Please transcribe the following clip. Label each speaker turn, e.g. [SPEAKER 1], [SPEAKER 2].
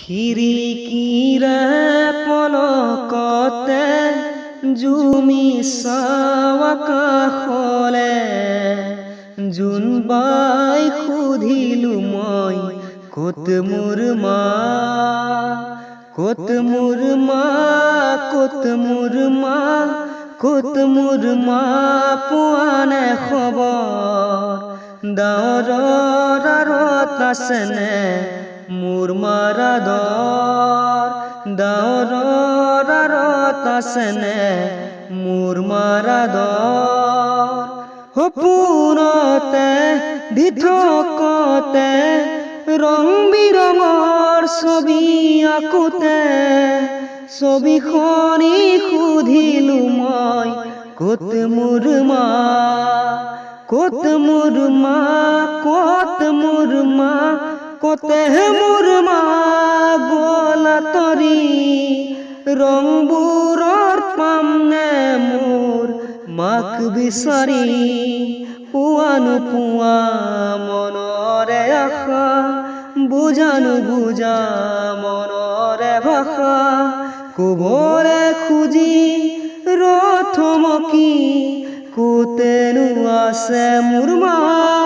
[SPEAKER 1] খিৰিকীৰে পলকতে জুমি চাওঁ আকাশলে। জোনবাই সুধিলো মই, ক'ত মোৰ মা, ক'ত মোৰ মা, ক'ত মোৰ মা, ক'ত মোৰ মা, পোৱা নাই খবৰ। ডাৱৰৰ আঁৰত আছেনে মোৰ মাৰ আদৰ, ডাৱৰৰ আঁৰত আছেনে মোৰ মাৰ আদৰ। সপোনতে দিঠকতে ৰং বিৰঙৰ ছবি আঁকোতে, ছবিখনি সুধিলো মই, ক'ত মোৰ মা, ক'ত মোৰ মা, ক'ত মোৰ মা, ক'তে মোৰ মা গ'ল আঁতৰি। ৰংবোৰত পামনে মোৰ মাক বিচাৰি, পোৱা নোপোৱা মনৰে আশা, বুজা নুবুজা মনৰে ভাষা। ক'বলে খুজি ৰথমকি, ক'তেনো আছে মোৰ মা।